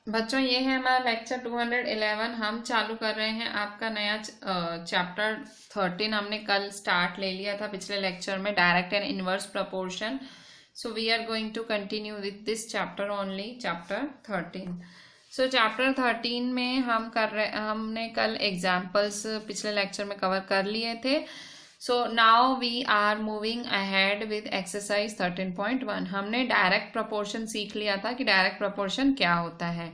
बच्चों ये है हमारा लेक्चर 211। हम चालू कर रहे हैं आपका नया चैप्टर 13। हमने कल स्टार्ट ले लिया था पिछले लेक्चर में, direct and inverse proportion. So we are going to continue with this chapter only, chapter 13। So chapter 13 में हमने कल एग्जाम्पल्स पिछले लेक्चर में कवर कर लिए थे। So now we are moving ahead with exercise 13.1। हमने डायरेक्ट प्रपोर्शन सीख लिया था कि डायरेक्ट प्रपोर्शन क्या होता है।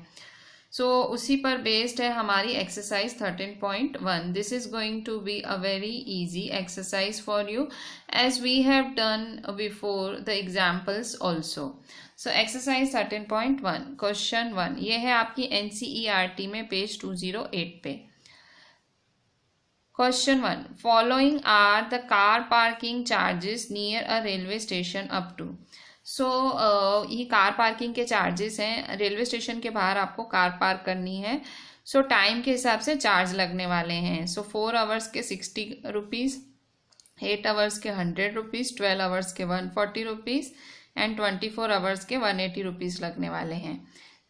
उसी पर बेस्ड है हमारी exercise 13.1। This is going to be a very easy exercise for you as we have done before the examples also. So exercise 13.1 question 1 ये है आपकी NCERT में पेज 208 पे। Question 1. Following are the car parking charges near a railway station up to. ये car parking के charges हैं, railway station के बाहर आपको कार पार्क करनी है। टाइम के हिसाब से चार्ज लगने वाले हैं। 4 आवर्स के 60 रुपीज़, 8 आवर्स के 100 रुपीज़, 12 आवर्स के 140 रुपीज़ एंड 24 आवर्स के 180 रुपीज़ लगने वाले हैं।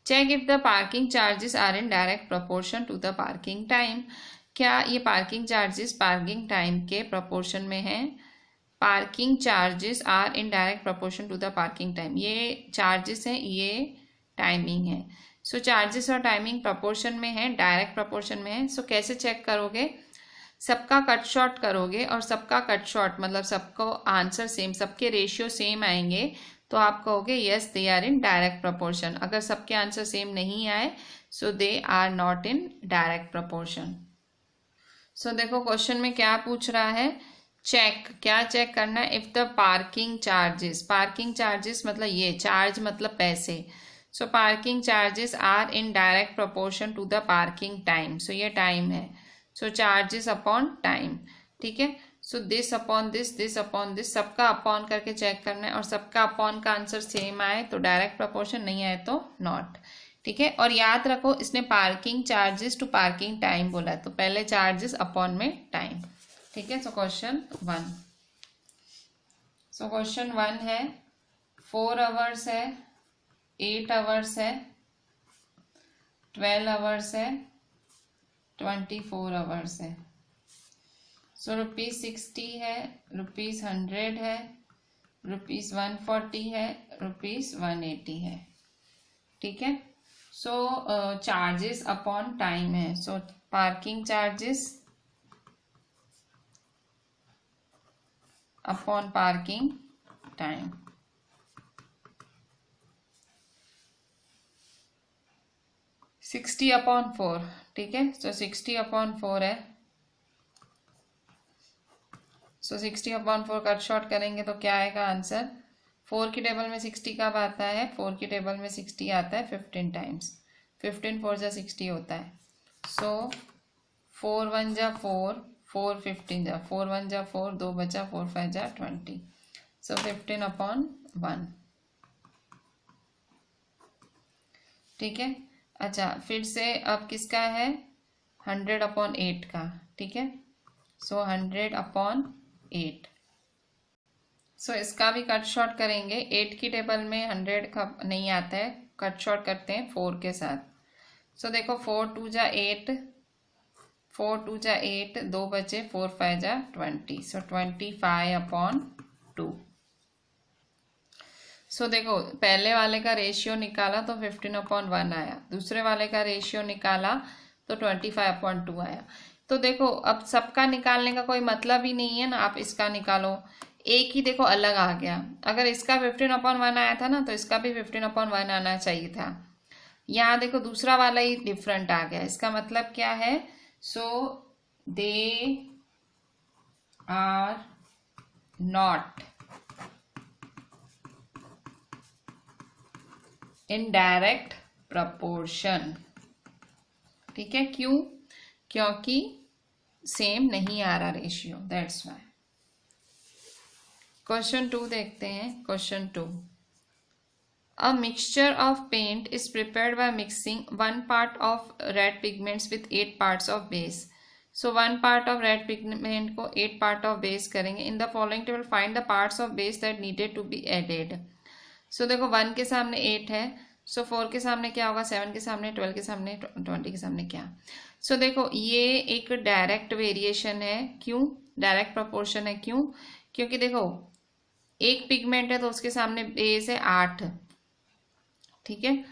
Check if the parking charges are in direct proportion to the parking time. क्या ये पार्किंग चार्जेस पार्किंग टाइम के प्रपोर्शन में है? Parking charges are in direct proportion to the parking time. ये चार्जेस हैं, ये टाइमिंग है। चार्जेस और टाइमिंग प्रपोर्शन में है, डायरेक्ट प्रपोर्शन में है। कैसे चेक करोगे? सबका कट शॉर्ट करोगे और सबका कट शॉर्ट मतलब सबको आंसर सेम, सबके रेशियो सेम आएंगे तो आप कहोगे yes they are in direct proportion. अगर सबके आंसर सेम नहीं आए they are not in direct proportion. देखो क्वेश्चन में क्या पूछ रहा है, चेक, क्या चेक करना है? इफ द पार्किंग चार्जेस मतलब ये चार्ज मतलब पैसे। Parking charges are in direct proportion to the parking time. ये टाइम है। चार्जेस अपॉन टाइम, ठीक है। दिस अपॉन दिस सबका अपॉन करके चेक करना है और सबका अपॉन का आंसर सेम आए तो डायरेक्ट प्रोपोर्शन, नहीं आए तो नॉट, ठीक है। और याद रखो इसने parking charges to parking time बोला है तो पहले चार्जेस अपॉन में टाइम, ठीक है। क्वेश्चन 1 क्वेश्चन 1 है 4 आवर्स है, 8 आवर्स है, 12 आवर्स है, 24 आवर्स है। ₹60 है, ₹100 है, ₹140 है, ₹180 है, ठीक है। चार्जेस अपॉन टाइम है। Parking charges upon parking time. $60/4, ठीक है। 60/4 है। 60/4 कट शॉर्ट करेंगे तो क्या आएगा आंसर? 4 की टेबल में 60 कब आता है? 4 की टेबल में 60 आता है 15 टाइम्स। 15 4 जा 60 होता है। 4 1 जा 4, 4 15 जा 4 1 जा 4, 2 बचा, 4 5 जा 20। 15/1, ठीक है। अच्छा फिर से अब किसका है? 100/8 का, ठीक है। 100/8। इसका भी कट शॉर्ट करेंगे। 8 की टेबल में 100 का नहीं आता है, कट शॉर्ट करते हैं 4 के साथ। देखो 4 2 जा 8, 4 2 जा 8, 2 बचे, 4 5 जा 20। 25/2। देखो पहले वाले का रेशियो निकाला तो 15/1 आया, दूसरे वाले का रेशियो निकाला तो 25/2 आया। देखो अब सबका निकालने का कोई मतलब ही नहीं है ना, आप इसका निकालो, एक ही देखो अलग आ गया। अगर इसका 15/1 आया था ना तो इसका भी 15/1 आना चाहिए था। यहाँ देखो दूसरा वाला ही डिफरेंट आ गया। इसका मतलब क्या है? They are not in direct proportion, ठीक है। क्यों? क्योंकि सेम नहीं आ रहा रेशियो, दैट्स वाई। क्वेश्चन 2 देखते हैं। Question 2, a mixture of paint is prepared by mixing 1 part of red pigments with 8 parts of base. 1 part of red pigment को 8 part of base करेंगे। In the following table find the parts of base that needed to be added. देखो 1 के सामने 8 है सो 4 के सामने क्या होगा, 7 के सामने, 12 के सामने, 20 के सामने क्या। सो देखो ये एक डायरेक्ट वेरिएशन है। क्यों डायरेक्ट प्रोपोर्शन है, क्यों, क्योंकि देखो एक पिगमेंट है तो उसके सामने बेस है 8, ठीक है।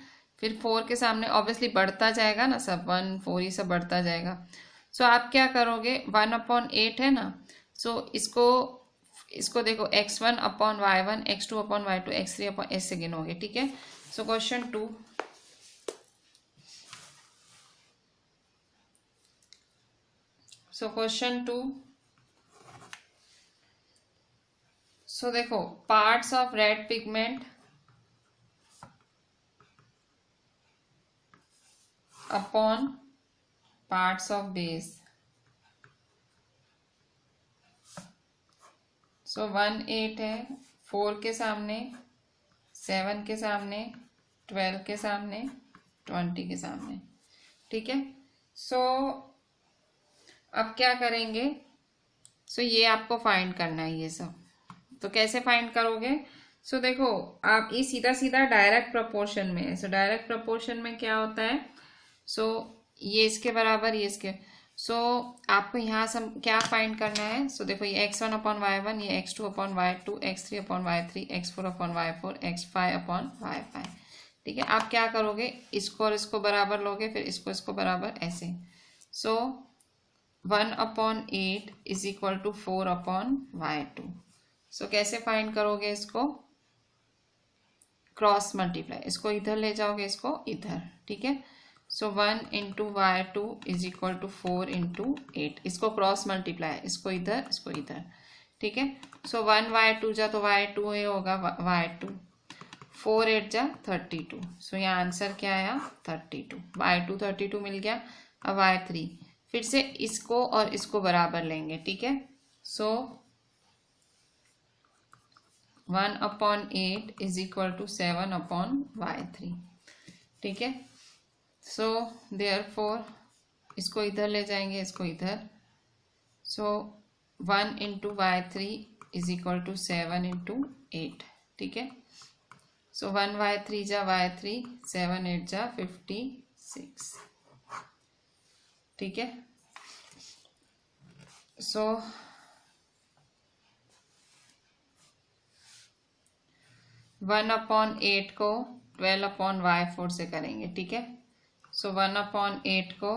फिर 4 के सामने ऑब्वियसली बढ़ता जाएगा ना, सब 1 4 ये सब बढ़ता जाएगा। सो आप क्या करोगे, 1/8 है ना, सो इसको देखो x1/y1, x2/y2, x3/s से गिनोगे, ठीक है। सो क्वेश्चन 2, सो देखो parts of red pigment upon parts of base. So 1/8 है, 4 के सामने, 7 के सामने, 12 के सामने, 20 के सामने, ठीक है। सो अब क्या करेंगे, सो ये आपको फाइंड करना है ये सब। तो कैसे फाइंड करोगे, सो देखो आप ये सीधा सीधा डायरेक्ट प्रोपोर्शन में है। सो डायरेक्ट प्रोपोर्शन में क्या होता है, सो ये इसके बराबर, ये इसके, सो आपको यहाँ सब क्या फाइंड करना है। सो देखो ये x1/y1, ये x2/y2, x3/y3, x4/y4, x5/y5, ठीक है। आप क्या करोगे, इसको और इसको बराबर लोगे, फिर इसको बराबर, ऐसे। सो 1/8 इज इक्वल टू 4/y2। सो कैसे फाइंड करोगे इसको, क्रॉस मल्टीप्लाई, इसको इधर ले जाओगे, इसको इधर, ठीक है। सो 1 × y2 इज इक्वल टू 4 × 8, इसको क्रॉस मल्टीप्लाई, इसको इधर, ठीक है। सो 1/y2 जा तो y2 ये होगा y2, 4 8 जा 32। सो यहाँ आंसर क्या आया, 32, y2 32 मिल गया। अब y3 फिर से इसको और इसको बराबर लेंगे, ठीक है। So 1/8 is equal to 7/y3, ठीक है। सो देयरफॉर इसको इधर ले जाएंगे, इसको इधर। सो 1 × y3 इज इक्वल टू 7 × 8, ठीक है। सो 1/3 जा y3, 7 8 जा 56, ठीक है। सो 1/8 को 12/y4 से करेंगे, ठीक है। सो 1/8 को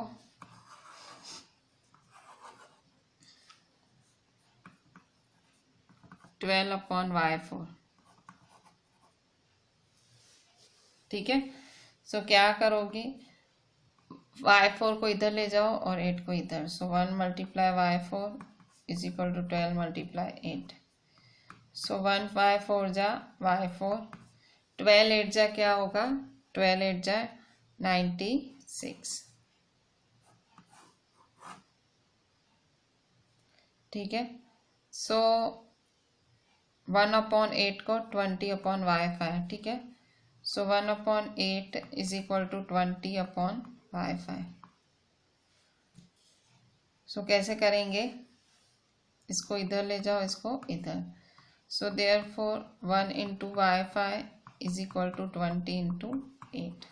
12/y4, ठीक है। सो क्या करोगे, y4 को इधर ले जाओ और 8 को इधर। सो 1 × y4 इज इक्वल टू 12 × 8। सो 1/4 जा y4, 12 8 जा क्या होगा, 12 8 जा 96, ठीक है। सो 1/8 को 20/y5, ठीक है। So 1/8 is equal to 20/y5। So कैसे करेंगे, इसको इधर ले जाओ, इसको इधर। So therefore 1 × y5 is equal to 20 × 8,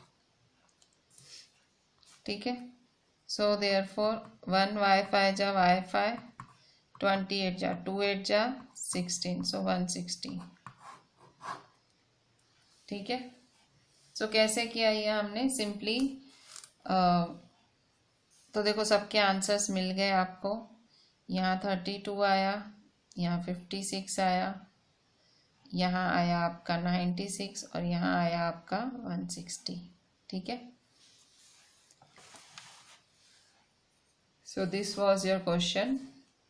ठीक है। सो देयरफॉर 1/y5 जा y5, 28 जा 2 8 जा 16, सो 160, ठीक है। सो कैसे किया ये हमने सिंपली, तो देखो सबके आंसर्स मिल गए आपको। यहाँ 32 आया, यहाँ 56 आया, यहाँ आया आपका 96 और यहाँ आया आपका 160, ठीक है। So this was your question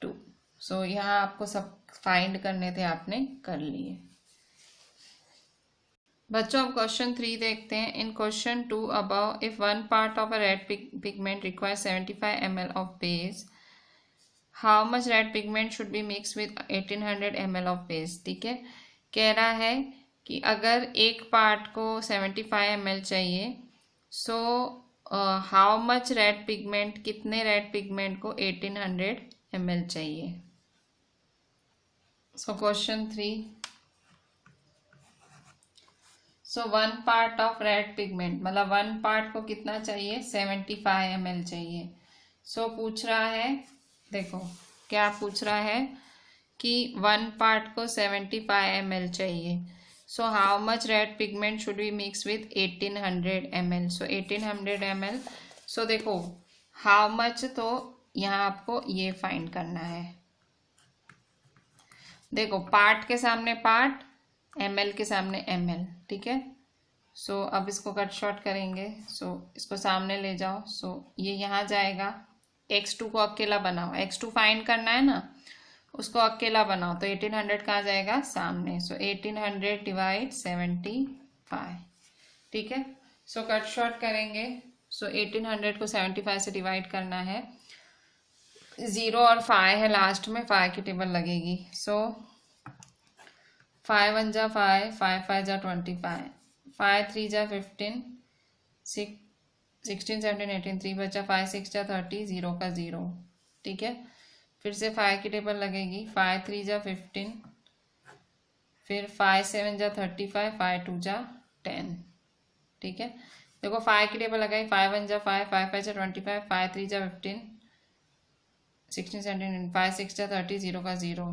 2। सो यहाँ आपको सब फाइंड करने थे, आपने कर लिए। बच्चों अब क्वेश्चन 3 देखते हैं। In question 2 above if one part of a red pigment requires 75 ml of base, how much red pigment should be mix with 1800 ml of base, ठीक है। कह रहा है कि अगर एक पार्ट को 75 ml चाहिए, so how much red pigment, कितने रेड पिगमेंट को 1800 ml चाहिए। So question 3, so 1 part of red pigment, मतलब 1 पार्ट को कितना चाहिए, 75 ml चाहिए। सो पूछ रहा है, देखो क्या पूछ रहा है कि 1 पार्ट को 75 ml चाहिए। So how much red pigment should we mix with 1800 ml। So 1800 ml। So देखो हाउ मच, तो यहाँ आपको ये फाइंड करना है। देखो पार्ट के सामने पार्ट, ml के सामने ml, ठीक है। सो अब इसको कट शॉर्ट करेंगे। सो इसको सामने ले जाओ। सो ये यहाँ जाएगा, x2 को अकेला बनाओ, x2 फाइंड करना है ना, उसको अकेला बनाओ। तो 1800 कहाँ जाएगा, सामने। सो 1800 डिवाइड 75, ठीक है। सो कट शॉर्ट करेंगे। सो 1800 को 75 से डिवाइड करना है। 0 और 5 है लास्ट में, 5 की टेबल लगेगी। सो 5 1 जा 5, 5 5 जा 25, 5 3 जा 15, 16 17 18, 3 बचा, 5 6 जा 30, 0 का 0, ठीक है। फिर से 5 की टेबल लगेगी। 5 3 जा 15, फिर 5 7 जा 35, 5 2 जा 10, ठीक है। देखो 5 की टेबल लगाई। 5 1 जा 5, 5 5 जा 25, 5 3 जा 15, 16 17, 5 6 जा 30, 0 का 0,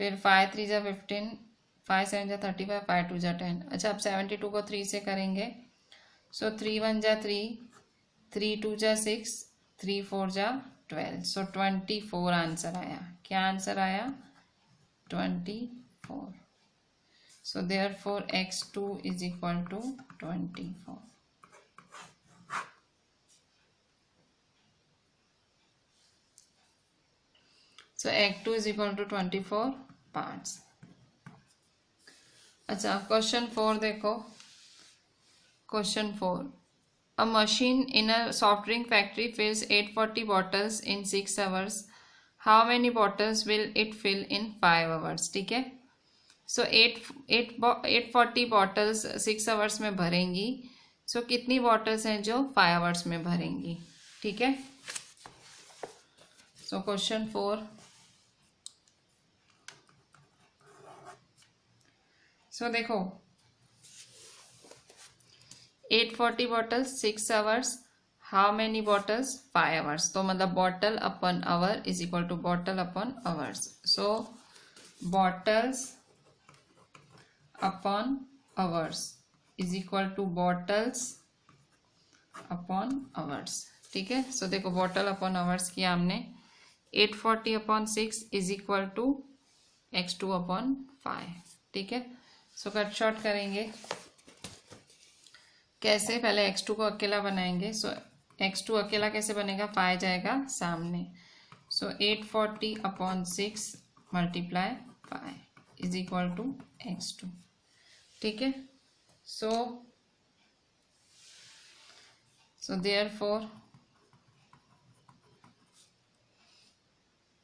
फिर 5 3 जा 15, 5 7 जा 35, 5 2 जा 10। अच्छा अब 72 को 3 से करेंगे। सो 3 1 जा 3, 3 2 जा 6, 3 4 जा 12। सो 24 आंसर आया। क्या आंसर आया, 24। So therefore x2 is equal to 24। So x2 is equal to 24 parts. अच्छा क्वेश्चन 4 देखो। Question 4, a machine in a soft drink factory fills 840 bottles in 6 hours. How many bottles will it fill in 5 hours? ठीक है। सो 840 bottles 6 hours में भरेंगी। सो कितनी bottles हैं जो 5 hours में भरेंगी, ठीक है। सो क्वेश्चन 4, सो देखो 840 bottles 6 hours, how many bottles 5 hours. तो मतलब bottle upon hour is equal to bottle upon hours. So bottles upon hours is equal to bottles upon hours, ठीक है। सो देखो बॉटल अपॉन आवर्स किया हमने। 840 upon 6 is equal to x2 upon 5, ठीक है। सो cut short करेंगे। कैसे, पहले x2 को अकेला बनाएंगे। सो x2 अकेला कैसे बनेगा, 5 जाएगा सामने। So 840 upon 6 multiply 5 is equal to x2, ठीक है। So therefore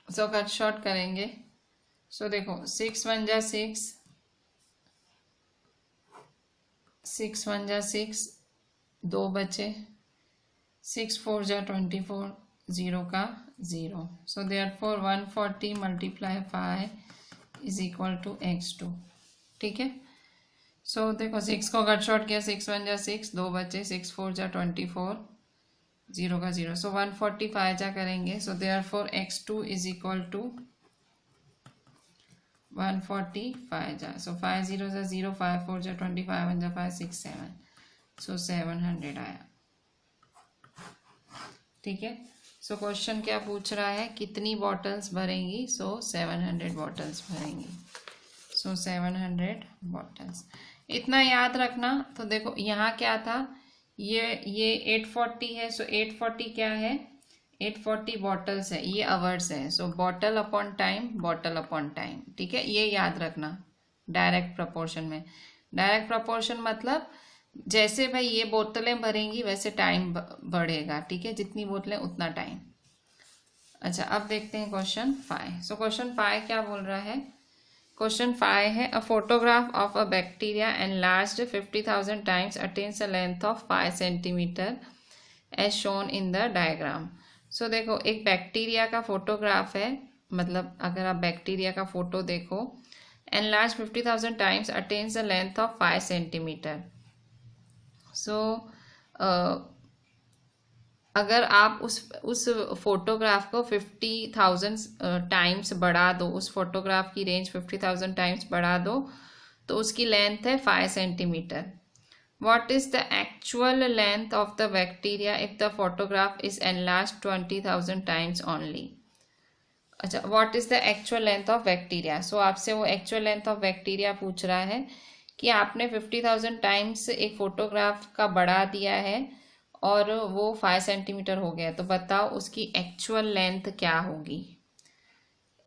so cut short करेंगे। सो देखो 6 1 जा 6, 6 1 जा 6, 2 बचे, 6 4 जा 24, 0 का 0। So therefore 140 multiply 5 is equal to x2, ठीक है। सो देखो 6 को कट शॉर्ट किया, 6 1 जा 6, 2 बचे, 6 4 जा 24, 0 का 0। सो 145 जा करेंगे। So therefore x2 is equal to 145 जा। सो 5 0 जा 0, 5 4 जा 25, 1 जा 5 6 7। सो 700 आया, ठीक है। सो क्वेश्चन क्या पूछ रहा है, कितनी बॉटल्स भरेंगी। सो 700 बॉटल्स भरेंगी। सो 700 बॉटल्स, इतना याद रखना। तो देखो यहाँ क्या था, ये 840 है। सो 840 क्या है, 840 बॉटल्स है, ये आवर्स है। So bottle upon time, bottle upon time, ठीक है। ये याद रखना डायरेक्ट प्रपोर्शन में। डायरेक्ट प्रपोर्शन मतलब जैसे भाई ये बोतलें भरेंगी वैसे टाइम बढ़ेगा, ठीक है। जितनी बोतलें उतना टाइम। अच्छा अब देखते हैं क्वेश्चन 5। सो क्वेश्चन 5 क्या बोल रहा है। क्वेश्चन 5 है, a photograph of a bacteria enlarged 50,000 times attains a length of 5 centimetre as shown in the diagram. So देखो एक बैक्टीरिया का फोटोग्राफ है, मतलब अगर आप बैक्टीरिया का फोटो देखो enlarged 50,000 times attains a length of 5 centimeter. So अगर आप उस फोटोग्राफ को 50,000 टाइम्स बढ़ा दो, उस फोटोग्राफ की रेंज 50,000 टाइम्स बढ़ा दो, तो उसकी लेंथ है 5 centimetre. What is the actual length of the bacteria if the photograph is enlarged 20,000 times only? अच्छा, what is the actual length of bacteria. So आपसे वो एक्चुअल लेंथ ऑफ बैक्टीरिया पूछ रहा है कि आपने 50,000 टाइम्स एक फोटोग्राफ का बढ़ा दिया है और वो 5 सेंटीमीटर हो गया, तो बताओ उसकी एक्चुअल लेंथ क्या होगी.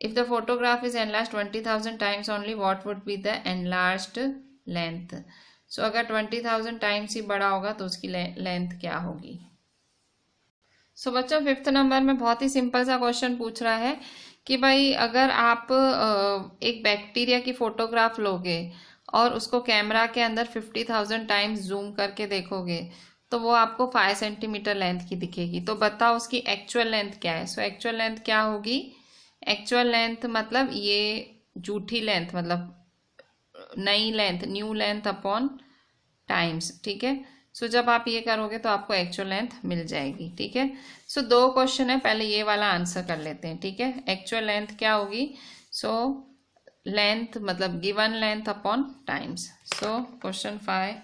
If the photograph is enlarge 20,000 times only, what would be the enlarged length. So अगर 20,000 टाइम्स ही बड़ा होगा तो उसकी लेंथ क्या होगी. सो बच्चों, 5th नंबर में बहुत ही सिंपल सा क्वेश्चन पूछ रहा है कि भाई अगर आप एक बैक्टीरिया की फोटोग्राफ लोगे और उसको कैमरा के अंदर 50,000 टाइम्स जूम करके देखोगे तो वो आपको 5 सेंटीमीटर लेंथ की दिखेगी. तो बताओ उसकी एक्चुअल लेंथ क्या है. सो एक्चुअल लेंथ क्या होगी. एक्चुअल लेंथ मतलब ये झूठी लेंथ, मतलब नई length, new length upon times. ठीक है. सो जब आप ये करोगे तो आपको एक्चुअल लेंथ मिल जाएगी. ठीक है. सो 2 क्वेश्चन है, पहले ये वाला आंसर कर लेते हैं. ठीक है. एक्चुअल लेंथ क्या होगी. सो लेंथ मतलब given length upon times. So question 5.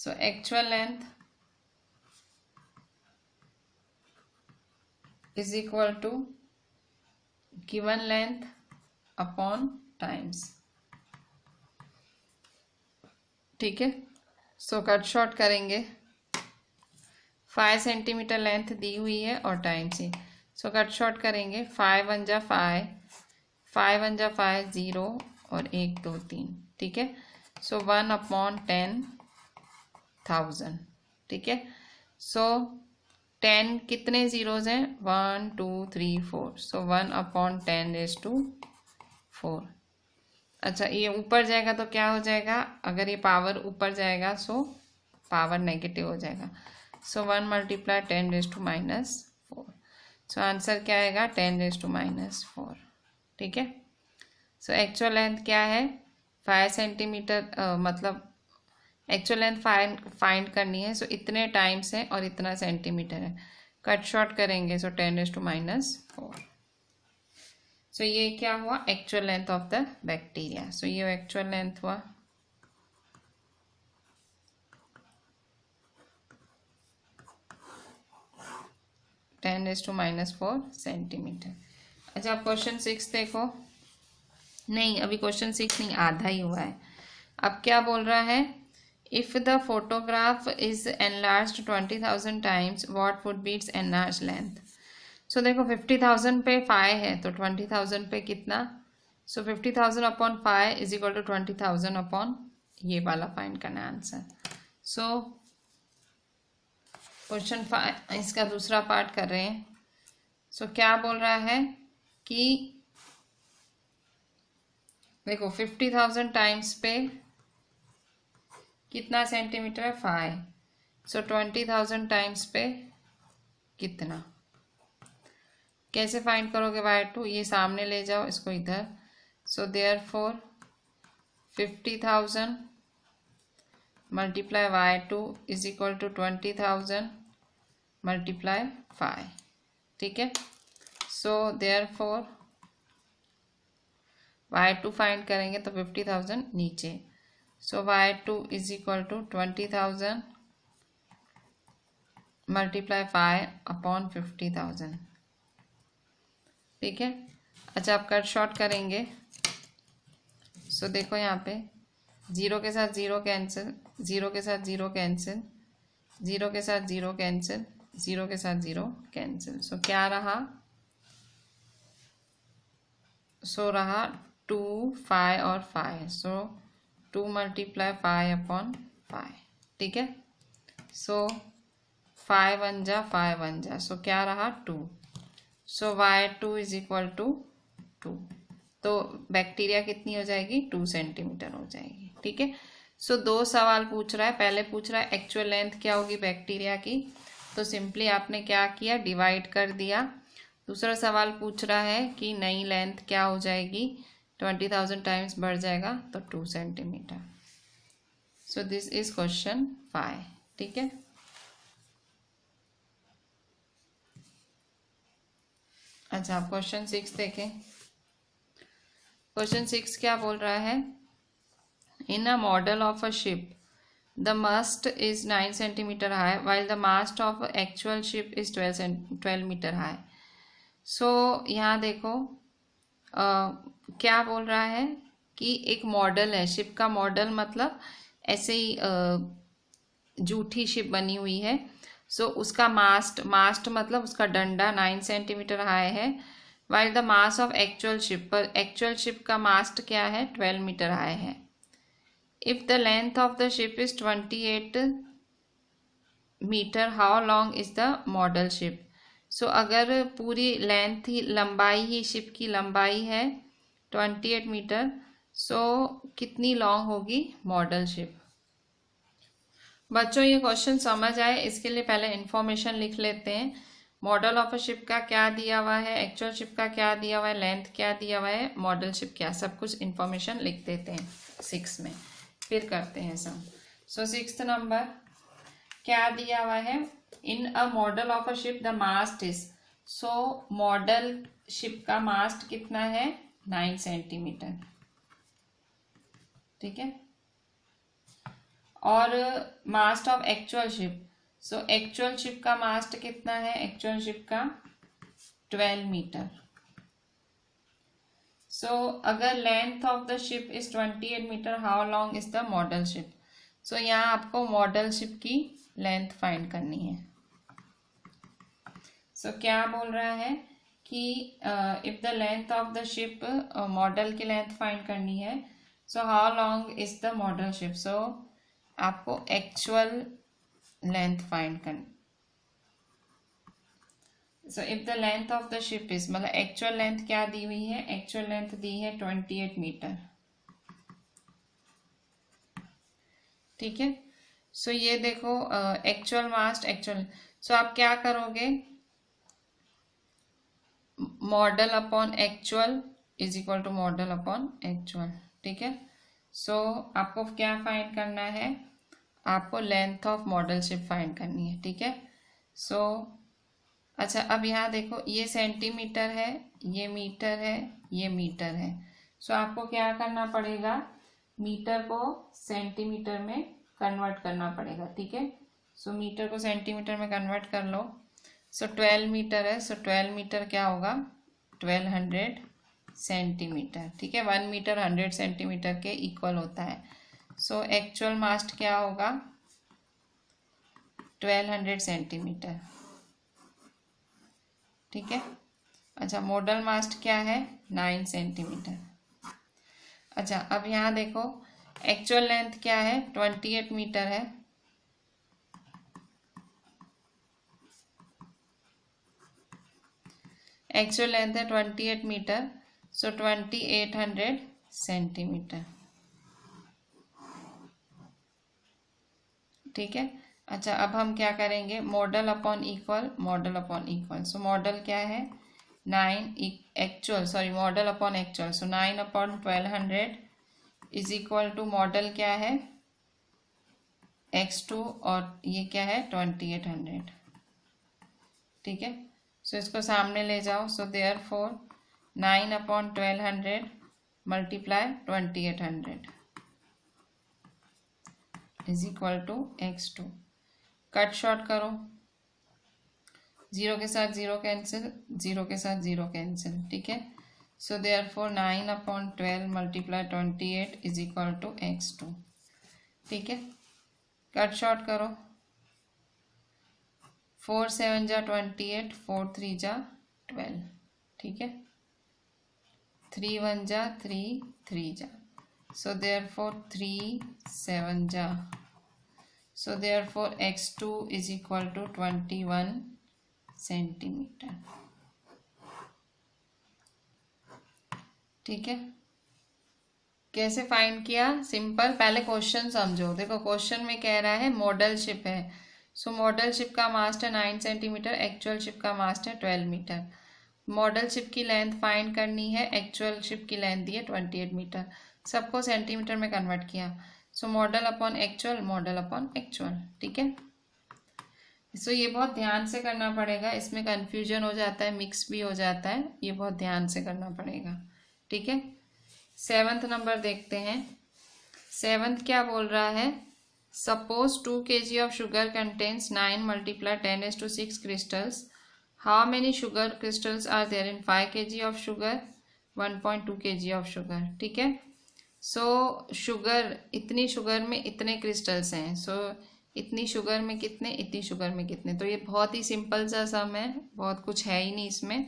So actual length is equal to given length upon times. ठीक है. सो कट शॉर्ट करेंगे. 5 सेंटीमीटर लेंथ दी हुई है और टाइम से. सो कट शॉर्ट करेंगे. 5 1 जा 5, 5 1 जा 5, 0 और 1 2 3. ठीक है. सो 1 अपॉन 10,000. ठीक है. सो 10 कितने जीरोज हैं. 1 2 3 4. सो 1 अपॉन 10⁴. अच्छा, ये ऊपर जाएगा तो क्या हो जाएगा. अगर ये पावर ऊपर जाएगा सो पावर नेगेटिव हो जाएगा. सो 1 मल्टीप्लाई 10⁻⁴. सो आंसर क्या आएगा. 10⁻⁴. ठीक है. सो एक्चुअल लेंथ क्या है. 5 सेंटीमीटर मतलब एक्चुअल लेंथ फाइंड करनी है. सो इतने टाइम्स है और इतना सेंटीमीटर है. कट शॉर्ट करेंगे. सो 10⁻⁴. सो ये क्या हुआ. Actual length of the bacteria. So ये एक्चुअल लेंथ हुआ. (10⁻⁴) सेंटीमीटर. अच्छा, अब क्वेश्चन 6 देखो. नहीं, अभी क्वेश्चन 6 नहीं, आधा ही हुआ है. अब क्या बोल रहा है. If the photograph is enlarged 20,000 times, what would be its enlarged length? So देखो 50,000 पे 5 है तो 20,000 पे कितना. So 50,000 upon 5 is equal to 20,000 upon ये वाला फाइंड करना आंसर. सो क्वेश्चन 5 इसका दूसरा पार्ट कर रहे हैं. सो क्या बोल रहा है कि देखो 50,000 टाइम्स पे कितना सेंटीमीटर है. 5. सो 20,000 टाइम्स पे कितना. कैसे फाइंड करोगे. y2 ये सामने ले जाओ, इसको इधर. So therefore 50,000 multiply y2 is equal to 20,000 multiply 5. ठीक है. सो देयरफॉर y2 फाइंड करेंगे तो 50,000 नीचे. So y2 is equal to 20,000 multiply 5 upon 50,000. ठीक है. अच्छा, आप कट शॉर्ट करेंगे. सो देखो यहाँ पे 0 के साथ 0 कैंसिल, 0 के साथ 0 कैंसिल, 0 के साथ 0 कैंसिल, 0 के साथ 0 कैंसिल. सो क्या रहा. सो रहा 2 5 और 5. सो 2 मल्टीप्लाई 5 अपॉन 5. ठीक है. सो 5 1 जा 5 1 जा. सो क्या रहा 2. सो y2 इज इक्वल टू 2. तो बैक्टीरिया कितनी हो जाएगी. 2 सेंटीमीटर हो जाएगी. ठीक है. सो दो सवाल पूछ रहा है। पहले पूछ रहा है एक्चुअल लेंथ क्या होगी बैक्टीरिया की, तो सिंपली आपने क्या किया, डिवाइड कर दिया। दूसरा सवाल पूछ रहा है कि नई लेंथ क्या हो जाएगी, 20,000 टाइम्स बढ़ जाएगा तो 2 centimetre. So this is question 5। ठीक है, अच्छा आप क्वेश्चन 6 देखें। क्वेश्चन 6 क्या बोल रहा है, in a model of a ship the mast is 9 centimeter high while the mast of actual ship is 12 metre high. So यहाँ देखो क्या बोल रहा है कि एक मॉडल है शिप का, मॉडल मतलब ऐसे ही जूठी शिप बनी हुई है। सो उसका मास्ट मतलब उसका डंडा 9 सेंटीमीटर हाई है, while the mast of actual ship, पर एक्चुअल शिप का मास्ट क्या है, 12 मीटर हाई है। If the length of the ship is 28 metre, how long is the model ship? So अगर पूरी लेंथ ही, लंबाई ही, शिप की लंबाई है 28 मीटर, सो कितनी लॉन्ग होगी मॉडल शिप। बच्चों ये क्वेश्चन समझ आए इसके लिए पहले इंफॉर्मेशन लिख लेते हैं। मॉडल ऑफ अ शिप का क्या दिया हुआ है, एक्चुअल शिप का क्या दिया हुआ है, लेंथ क्या दिया हुआ है, मॉडल शिप क्या, सब कुछ इंफॉर्मेशन लिख देते हैं 6 में, फिर करते हैं सम। सो 6th नंबर क्या दिया हुआ है, in a model of a ship the mast is, so model ship का मास्ट कितना है, 9 सेंटीमीटर। ठीक है, और mast of actual ship, so actual ship का मास्ट कितना है, एक्चुअल शिप का 12 मीटर। सो अगर length of the ship is 28 metre, how long is the model ship. So यहाँ आपको मॉडल शिप की लेंथ फाइंड करनी है। सो क्या बोल रहा है कि if the length of the ship, model की लेंथ फाइंड करनी है, so how long is the model ship. So आपको एक्चुअल लेंथ फाइंड करनी। So if the length of the ship is, मतलब एक्चुअल लेंथ क्या दी हुई है, एक्चुअल लेंथ दी है 28 मीटर। ठीक है, सो ये देखो एक्चुअल मास्ट, एक्चुअल, सो आप क्या करोगे, model upon actual is equal to model upon actual. ठीक है, सो आपको क्या फाइंड करना है, आपको length of model ship find करनी है। ठीक है, सो अच्छा अब यहाँ देखो ये सेंटीमीटर है, ये मीटर है, ये मीटर है। सो आपको क्या करना पड़ेगा, मीटर को सेंटीमीटर में कन्वर्ट करना पड़ेगा। ठीक है, सो मीटर को सेंटीमीटर में कन्वर्ट कर लो। सो 12 मीटर है, सो 12 मीटर क्या होगा, 1200 सेंटीमीटर। ठीक है, 1 मीटर 100 सेंटीमीटर के इक्वल होता है। सो एक्चुअल मास्ट क्या होगा, 1200 सेंटीमीटर। ठीक है, अच्छा मॉडल मास्ट क्या है, 9 सेंटीमीटर। अच्छा अब यहाँ देखो एक्चुअल लेंथ क्या है, 28 मीटर है। एक्चुअल लेंथ है 28 मीटर, सो 2800 सेंटीमीटर। ठीक है, अच्छा अब हम क्या करेंगे, model upon equal, model upon equal. So model क्या है, 9 actual, sorry model upon actual, so 9 upon 1200 is equal to model क्या है, x2, और ये क्या है 2800। ठीक है, सो इसको सामने ले जाओ। So therefore 9 upon 1200 multiply 2800 is equal to x2। Cut short करो, 0 के साथ 0 कैंसिल, 0 के साथ 0 कैंसिल। ठीक है, so therefore 9 upon 12 multiply 28 is equal to x2। ठीक है, कट शॉर्ट करो, 4 7 जा 28, 4 3 जा 12। ठीक है, 3 1 जा 3, 3 जा, so therefore 3 7 जा, so therefore x2 is equal to 21 centimetre. ठीक है, कैसे फाइंड किया? सिंपल, पहले क्वेश्चन समझो। देखो क्वेश्चन में कह रहा है मॉडल शिप है, सो मॉडल शिप का मास्ट है 9 सेंटीमीटर, एक्चुअल शिप का मास्ट है 12 मीटर। मॉडल शिप की लेंथ फाइंड करनी है, एक्चुअल शिप की लेंथ दी है 28 मीटर, सबको सेंटीमीटर में कन्वर्ट किया। So model upon actual, model upon actual, ठीक है। सो ये बहुत ध्यान से करना पड़ेगा, इसमें कन्फ्यूजन हो जाता है, मिक्स भी हो जाता है, ये बहुत ध्यान से करना पड़ेगा, ठीक है। 7th नंबर देखते हैं। 7th क्या बोल रहा है? Suppose 2 kg of sugar contains 9 multiply 10⁶ crystals, how many sugar crystals are there in 5 kg of sugar, 1.2 kg of sugar, ठीक है। सो शुगर, इतनी शुगर में इतने क्रिस्टल्स हैं, सो इतनी शुगर में कितने, इतनी शुगर में कितने। तो ये बहुत ही सिंपल सा सम है, बहुत कुछ है ही नहीं इसमें,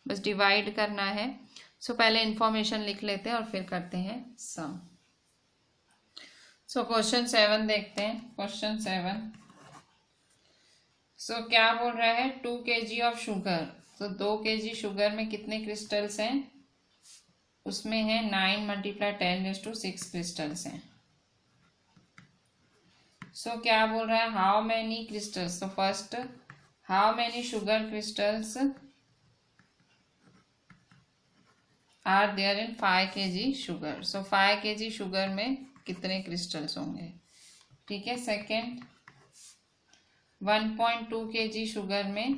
बस डिवाइड करना है। सो पहले इंफॉर्मेशन लिख लेते हैं और फिर करते हैं सम। सो क्वेश्चन 7 देखते हैं। क्वेश्चन 7 सो क्या बोल रहा है? 2 kg ऑफ शुगर, तो 2 kg शुगर में कितने क्रिस्टल्स हैं? उसमें है 9 मल्टीप्लाई 10⁶ क्रिस्टल्स हैं। सो क्या बोल रहा है? हाउ मैनी क्रिस्टल्स, तो first how many sugar crystals are there in 5 kg sugar, so 5 kg sugar में कितने क्रिस्टल्स होंगे, ठीक है। सेकेंड 1.2 kg शुगर में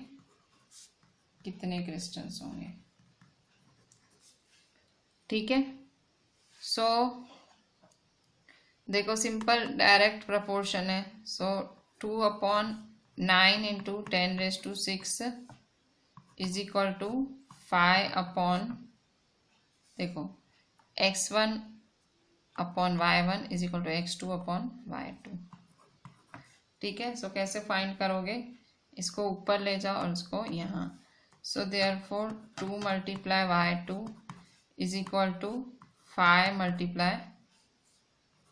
कितने क्रिस्टल्स होंगे, ठीक है। सो देखो सिंपल डायरेक्ट प्रपोर्शन है, so 2/9 into 10⁶ is equal to 5 upon, देखो x1/y1 is equal to x2/y2, ठीक है। सो कैसे फाइंड करोगे? इसको ऊपर ले जाओ और इसको यहाँ। So therefore 2 multiply y2 is equal to 5 multiply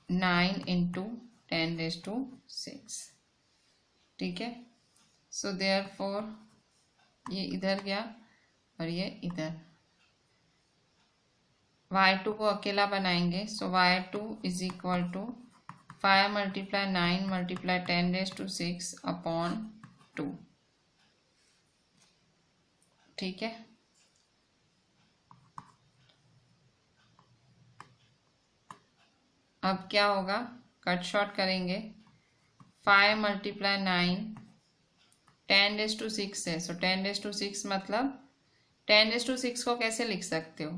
9 into 10⁶, ठीक है। सो देयरफॉर ये इधर गया और ये इधर, y2 को अकेला बनाएंगे। So y2 is equal to 5 multiply 9 multiply 10⁶ upon 2, ठीक है। अब क्या होगा? कट शॉर्ट करेंगे। 5 मल्टीप्लाई 9 10⁶ है, सो 10⁶ मतलब 10⁶ को कैसे लिख सकते हो?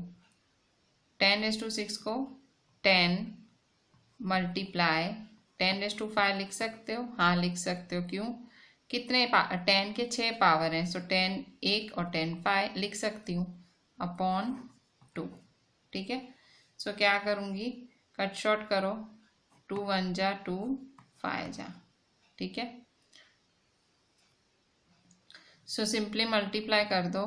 10⁶ को 10 मल्टीप्लाई 10⁵ लिख सकते हो, हाँ लिख सकते हो। क्यों? कितने 10 के 6 पावर हैं, सो 10 1 और 10 5 लिख सकती हूँ अपॉन 2, ठीक है। सो क्या करूँगी? कट शॉर्ट करो, 2 1 जा 2 5 जा, ठीक है। सो सिंपली मल्टीप्लाई कर दो,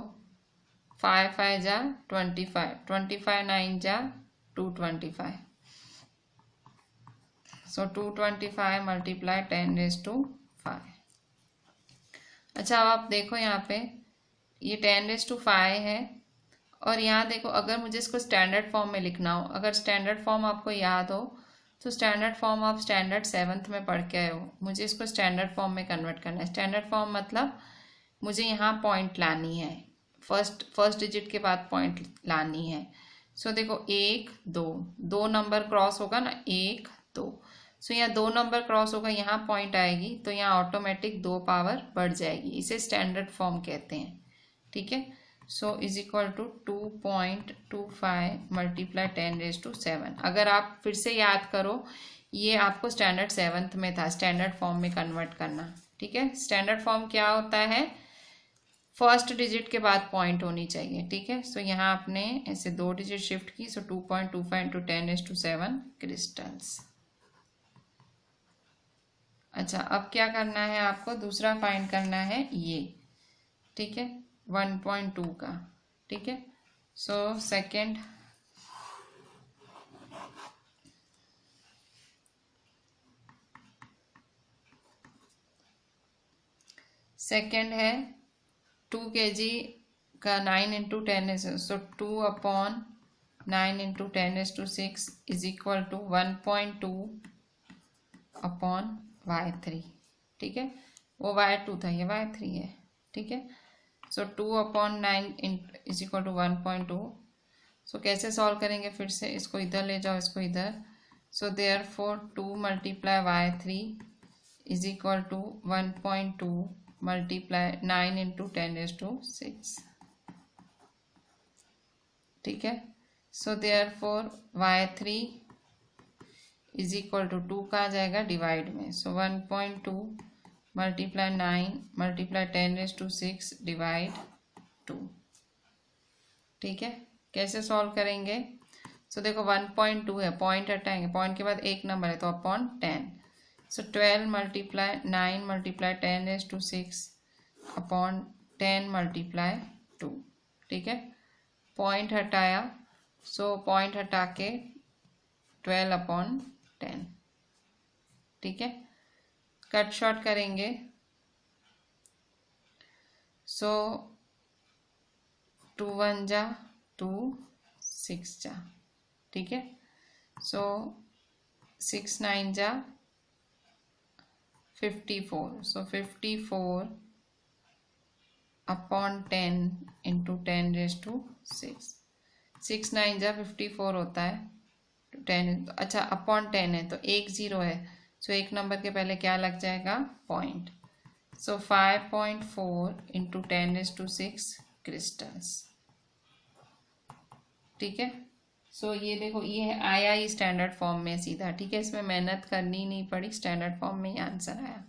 5 5 जा 25, 25 9 जा 225, सो 225 मल्टीप्लाई 10⁵. अच्छा अब आप देखो यहाँ पे ये 10⁵ है, और यहाँ देखो अगर मुझे इसको स्टैंडर्ड फॉर्म में लिखना हो, अगर स्टैंडर्ड फॉर्म आपको याद हो तो स्टैंडर्ड फॉर्म आप स्टैंडर्ड 7th में पढ़ के आए हो, मुझे इसको स्टैंडर्ड फॉर्म में कन्वर्ट करना है। स्टैंडर्ड फॉर्म मतलब मुझे यहाँ पॉइंट लानी है, फर्स्ट डिजिट के बाद पॉइंट लानी है। सो देखो 1 2 2 नंबर क्रॉस होगा ना, 1 2, सो यहाँ 2 नंबर क्रॉस होगा, यहाँ पॉइंट आएगी तो यहाँ ऑटोमेटिक 2 पावर बढ़ जाएगी, इसे स्टैंडर्ड फॉर्म कहते हैं, ठीक है। So is equal to 2.25 multiply 10⁻⁷। अगर आप फिर से याद करो, ये आपको स्टैंडर्ड 7th में था, स्टैंडर्ड फॉर्म में कन्वर्ट करना, ठीक है। स्टैंडर्ड फॉर्म क्या होता है? फर्स्ट डिजिट के बाद पॉइंट होनी चाहिए, ठीक है। सो यहाँ आपने ऐसे 2 डिजिट शिफ्ट की, सो 2.25 इंटू 10⁻⁷ क्रिस्टल्स। अच्छा अब क्या करना है आपको? दूसरा फाइंड करना है ये, ठीक है, 1.2 का, ठीक है। सो सेकेंड है 2 kg का 9 इंटू 10 है, so 2/9 9 into 10⁻6 is equal to 1.2 upon y3। ठीक है, वो y2 था, ये y3 है। ठीक है, सो 2/9 इज इक्वल टू 1.2। सो कैसे सॉल्व करेंगे, फिर से इसको इधर ले जाओ, इसको इधर। So therefore 2 × y3 is equal to 1.2 × 9 into 10⁻6। ठीक है, so therefore y3 is equal to 2 कहाँ जाएगा, डिवाइड में। So 1.2 × 9 × 10⁻6 divide 2। ठीक है, कैसे सॉल्व करेंगे। सो देखो 1.2 है, पॉइंट हटाएंगे, पॉइंट के बाद एक नंबर है तो अपॉन 10। सो 12 × 9 × 10⁻6 अपॉन 10 × 2। ठीक है, पॉइंट हटाया, सो पॉइंट हटा के 12/10। ठीक है, कट शॉर्ट करेंगे। सो 2 1 जा 2, 6 जा। ठीक है, सो 6 9 जा 54। सो 54 अपॉन 10 इंटू 10⁻6। 6 9 जा 54 होता है, 10। अच्छा, अपॉन 10 है तो 1 0 है, सो एक नंबर के पहले क्या लग जाएगा, पॉइंट। सो 5.4 इंटू 10⁻6 क्रिस्टल्स। ठीक है, सो ये देखो, ये आया ही स्टैंडर्ड फॉर्म में सीधा। ठीक है, इसमें मेहनत करनी नहीं पड़ी, स्टैंडर्ड फॉर्म में ही आंसर आया।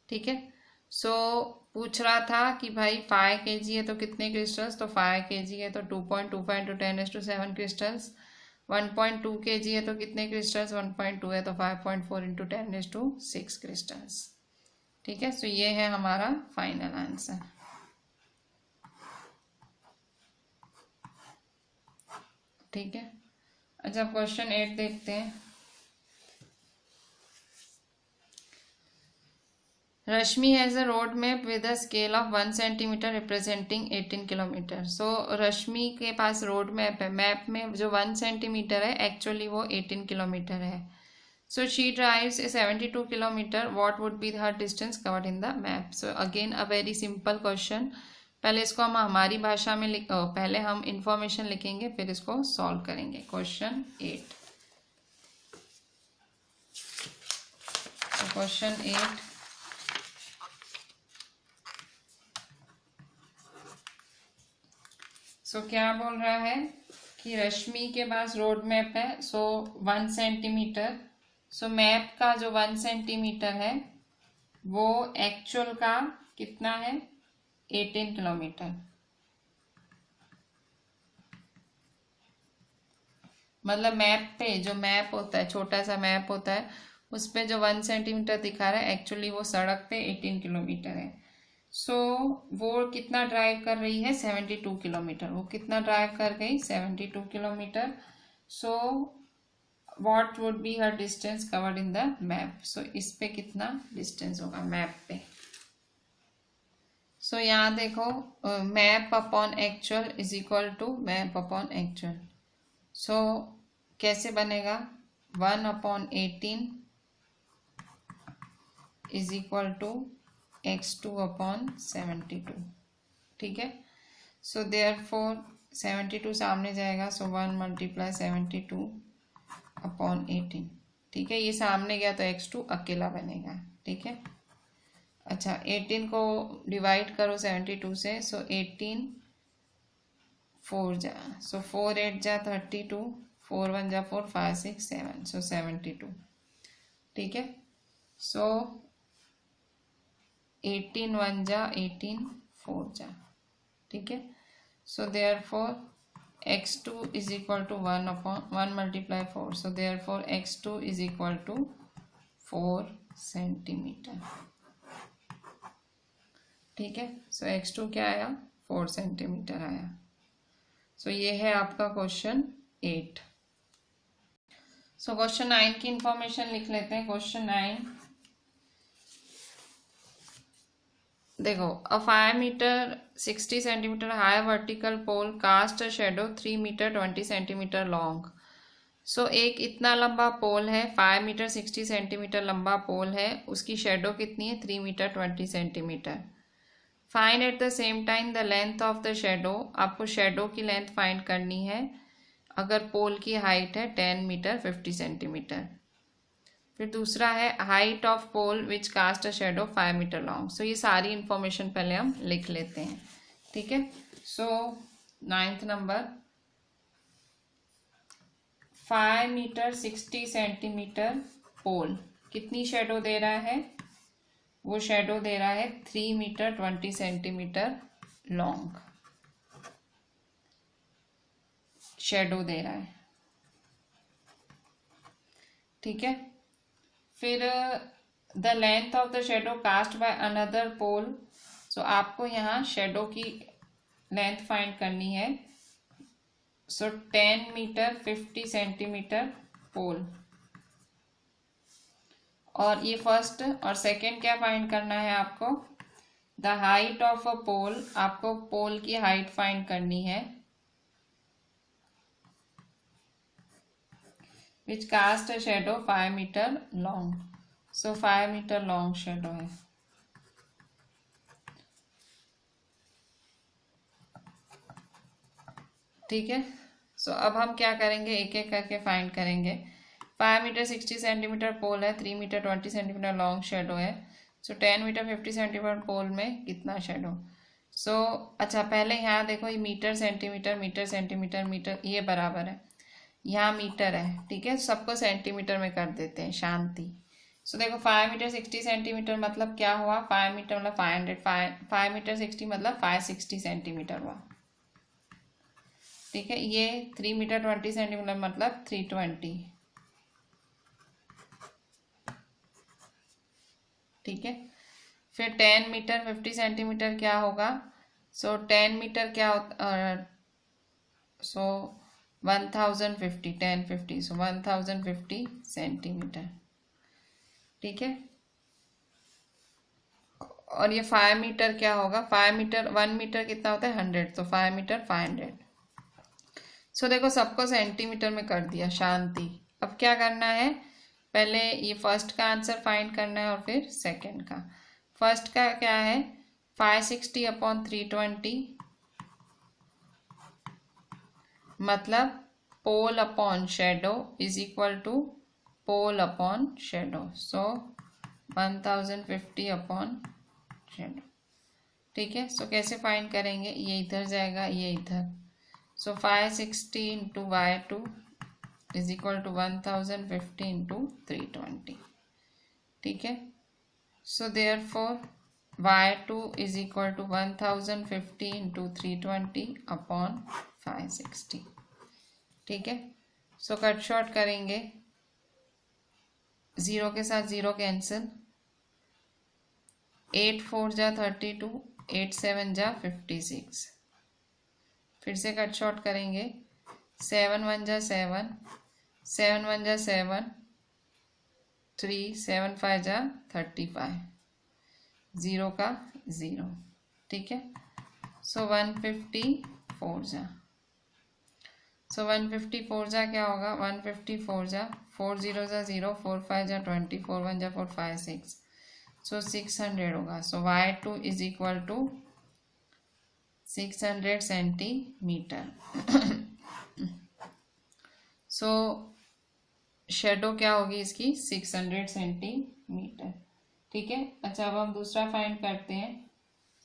ठीक है, सो पूछ रहा था कि भाई 5 kg है तो कितने क्रिस्टल्स, तो 5 kg है तो 2.25 इंटू 10⁻7 क्रिस्टल्स। 1.2 kg है तो कितने क्रिस्टल्स, 1.2 है तो 5.4 इंटू 10⁻6 क्रिस्टल्स। ठीक है, सो ये है हमारा फाइनल आंसर। ठीक है, अच्छा क्वेश्चन 8 देखते हैं। Rashmi has a road map with a scale of 1 centimetre representing 18 kilometre. So Rashmi के पास रोड मैप है, मैप में जो 1 सेंटीमीटर है एक्चुअली वो 18 किलोमीटर है। So she drives 72 kilometre, what would be her distance covered in the map. So again a very simple question. पहले इसको हम हमारी भाषा में पहले हम इंफॉर्मेशन लिखेंगे, फिर इसको सॉल्व करेंगे। क्वेश्चन 8। क्वेश्चन 8, सो क्या बोल रहा है कि रश्मि के पास रोड मैप है, सो 1 सेंटीमीटर। सो मैप का जो 1 सेंटीमीटर है वो एक्चुअल का कितना है, 18 किलोमीटर। मतलब मैप पे जो मैप होता है, छोटा सा मैप होता है, उस पे जो 1 सेंटीमीटर दिखा रहा है एक्चुअली वो सड़क पे 18 किलोमीटर है। सो वो कितना ड्राइव कर रही है, 72 किलोमीटर। वो कितना ड्राइव कर गई, 72 kilometre. So what would be her distance covered in the map. So इस पे कितना डिस्टेंस होगा मैप पे। सो यहाँ देखो, map upon actual is equal to map upon actual. So कैसे बनेगा, 1/18 इज इक्वल टू x2/72। ठीक है, सो देयरफॉर 72 सामने जाएगा, सो 1 × 72/18। ठीक है, ये सामने गया तो x2 अकेला बनेगा। ठीक है, अच्छा 18 को डिवाइड करो 72 से, सो 18 4 जा, सो 4 8 जा 32, 4 1 जा 4, 5 6 7, सो 72। ठीक है, सो 18 1 जा 18, 4 जा। ठीक है, so therefore x2 is equal to 1 × 4। So therefore x2 is equal to 4 centimetre. ठीक है, सो x2 क्या आया, 4 सेंटीमीटर आया। सो ये है आपका क्वेश्चन 8। सो क्वेश्चन 9 की इंफॉर्मेशन लिख लेते हैं। क्वेश्चन 9, देखो, a 5 metre 60 centimetre high vertical pole cast a shadow 3 metre 20 centimetre long. So एक इतना लंबा पोल है, 5 मीटर 60 सेंटीमीटर लंबा पोल है, उसकी शेडो कितनी है 3 metre 20 centimetre. Find at the same time the length of the shadow, आपको शेडो की लेंथ फाइंड करनी है अगर पोल की हाइट है 10 मीटर 50 सेंटीमीटर। फिर दूसरा है height of pole which cast a shadow 5 metre long. So ये सारी इंफॉर्मेशन पहले हम लिख लेते हैं, ठीक है। सो 9th नंबर, 5 मीटर 60 सेंटीमीटर पोल कितनी शेडो दे रहा है, वो शेडो दे रहा है 3 मीटर 20 सेंटीमीटर लॉन्ग शेडो दे रहा है, ठीक है। फिर the length of the shadow cast by another pole. So आपको यहाँ शेडो की लेंथ फाइंड करनी है। सो 10 मीटर 50 सेंटीमीटर पोल, और ये फर्स्ट और सेकंड क्या फाइंड करना है आपको, the height of a pole, आपको पोल की हाइट फाइंड करनी है which cast a shadow 5 metre long. So 5 metre long shadow है, ठीक है। सो अब हम क्या करेंगे, एक एक करके फाइंड करेंगे। 5 मीटर 60 सेंटीमीटर पोल है, 3 मीटर 20 सेंटीमीटर लॉन्ग शेडो है। सो 10 मीटर 50 सेंटीमीटर पोल में कितना शेडो। सो अच्छा, पहले यहाँ देखो, ये metre centimetre metre centimetre metre ये बराबर है, यहाँ मीटर है, ठीक है। सबको सेंटीमीटर में कर देते हैं, शांति। सो देखो 5 मीटर 60 सेंटीमीटर मतलब क्या हुआ, 5 मीटर मतलब 500, 5 मीटर 60 मतलब 560 सेंटीमीटर हुआ, ठीक है। ये 3 मीटर 20 सेंटीमीटर मतलब 320, ठीक है। फिर 10 मीटर 50 सेंटीमीटर क्या होगा, सो 10 मीटर क्या होता, सो 1050, 1050, सो 1050 सेंटीमीटर, ठीक है। और ये 5 मीटर क्या होगा, 5 मीटर 1 मीटर कितना होता है 100, तो 5 मीटर 500। सो देखो सबको सेंटीमीटर में कर दिया, शांति। अब क्या करना है, पहले ये फर्स्ट का आंसर फाइंड करना है और फिर सेकंड का। फर्स्ट का क्या है, 560 अपॉन 320 मतलब pole upon shadow is equal to pole upon shadow. So 1050 upon shadow, ठीक है। सो कैसे फाइंड करेंगे, ये इधर जाएगा, ये इधर। So 560 into y2 is equal to 1050 into 320, ठीक है। So therefore y2 is equal to 1050 into 320 upon 560, ठीक है। सो कट शॉर्ट करेंगे, 0 के साथ 0 कैंसिल, 8 4 जा 32, 8 7 जा 56। फिर से कट शॉर्ट करेंगे, 7 1 जा 7, 7 1 जा 7, 3 7 5 जा 35, 0 का 0, ठीक है। सो 154 जा, सो 154 जा क्या होगा, 154 जा 4 0 जा 0, 4 5 जा 20, 4 1 जा 4 5 6, सो 600 होगा। So y2 is equal to 600 centimetre. So shadow क्या होगी इसकी, 600 सेंटीमीटर, ठीक है। अच्छा, अब हम दूसरा फाइंड करते हैं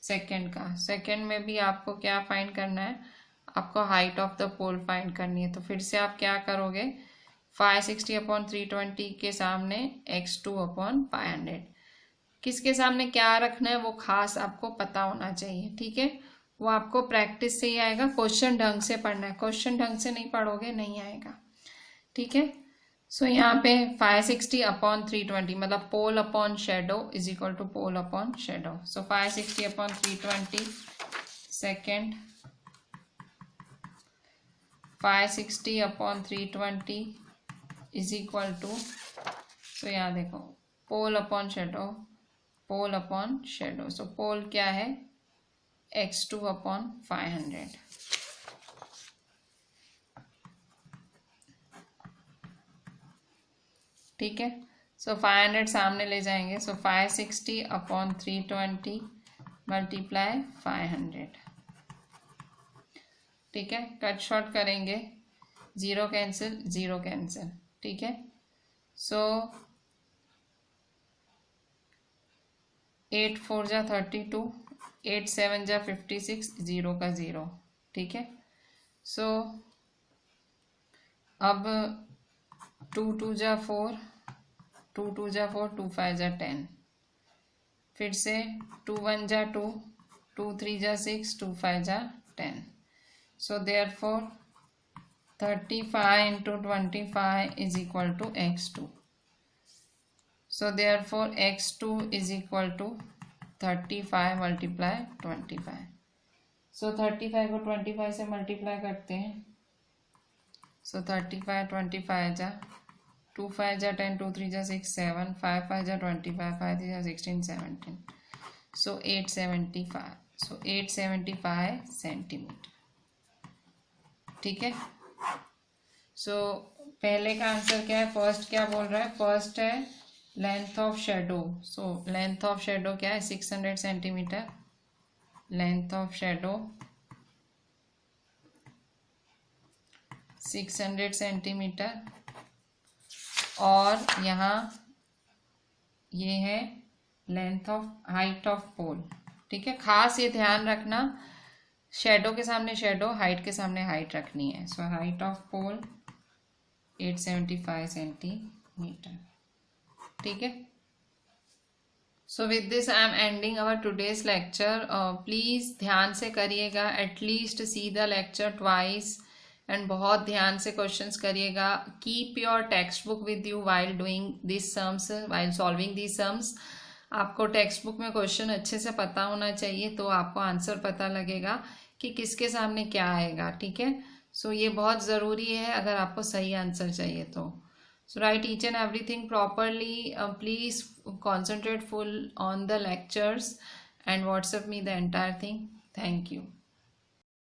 सेकंड का। सेकंड में भी आपको क्या फाइंड करना है, आपको height of the pole find करनी है। तो फिर से आप क्या करोगे, 560 अपॉन 320 के सामने x2 अपॉन 500, किसके सामने क्या रखना है वो खास आपको पता होना चाहिए, ठीक है। वो आपको प्रैक्टिस से ही आएगा, क्वेश्चन ढंग से पढ़ना है, क्वेश्चन ढंग से नहीं पढ़ोगे नहीं आएगा, ठीक है। सो यहाँ पे 560 अपॉन 320 मतलब pole upon shadow is equal to pole upon shadow. So 560 upon 320 second, 560 upon 320 is equal to, so यहाँ देखो pole upon shadow, pole upon shadow. So pole क्या है, x2 अपॉन 500। ठीक है, सो 500 सामने ले जाएंगे, सो 560 अपॉन 320 मल्टीप्लाई 500। ठीक है, कट शॉर्ट करेंगे, 0 कैंसिल 0 कैंसिल। ठीक है, सो 8 4 जा 32, 8 7 जा 56, 0 का 0। ठीक है, सो अब 2 2 जा 4, 2 2 जा 4, 2 5 जा 10, फिर से 2 1 जा 2, 2 3 जा 6, 2 5 जा 10। So therefore 35 into 25 is equal to x2. So therefore x2 is equal to 35 multiply 25. So 35 को 25 से मल्टीप्लाई करते हैं, so 35 25 जा 2 5 जा 10, 2 3 जा 6 7, 5 5 जा 25, 5 3 जा 16 17, so 875, so 875 सेंटीमीटर। ठीक है, सो पहले का आंसर क्या है, फर्स्ट क्या बोल रहा है, फर्स्ट है length of shadow. So length of shadow क्या है, 600 centimetre, length of shadow 600 centimetre, और यहाँ ये है लेंथ ऑफ हाइट ऑफ पोल। ठीक है, खास ये ध्यान रखना, शेडो के सामने शेडो, हाइट के सामने हाइट रखनी है। So height of pole 875 centimetre. ठीक है, so with this I am ending our today's lecture. Please ध्यान से करिएगा, at least see the lecture twice, and बहुत ध्यान से क्वेश्चंस करिएगा। Keep your text book with you while doing this sums, while solving this sums. आपको text book में question अच्छे से पता होना चाहिए, तो आपको आंसर पता लगेगा कि किसके सामने क्या आएगा। ठीक है, सो ये बहुत ज़रूरी है अगर आपको सही आंसर चाहिए तो। So write each and everything properly, please concentrate full on the lectures and WhatsApp me the entire thing. Thank you.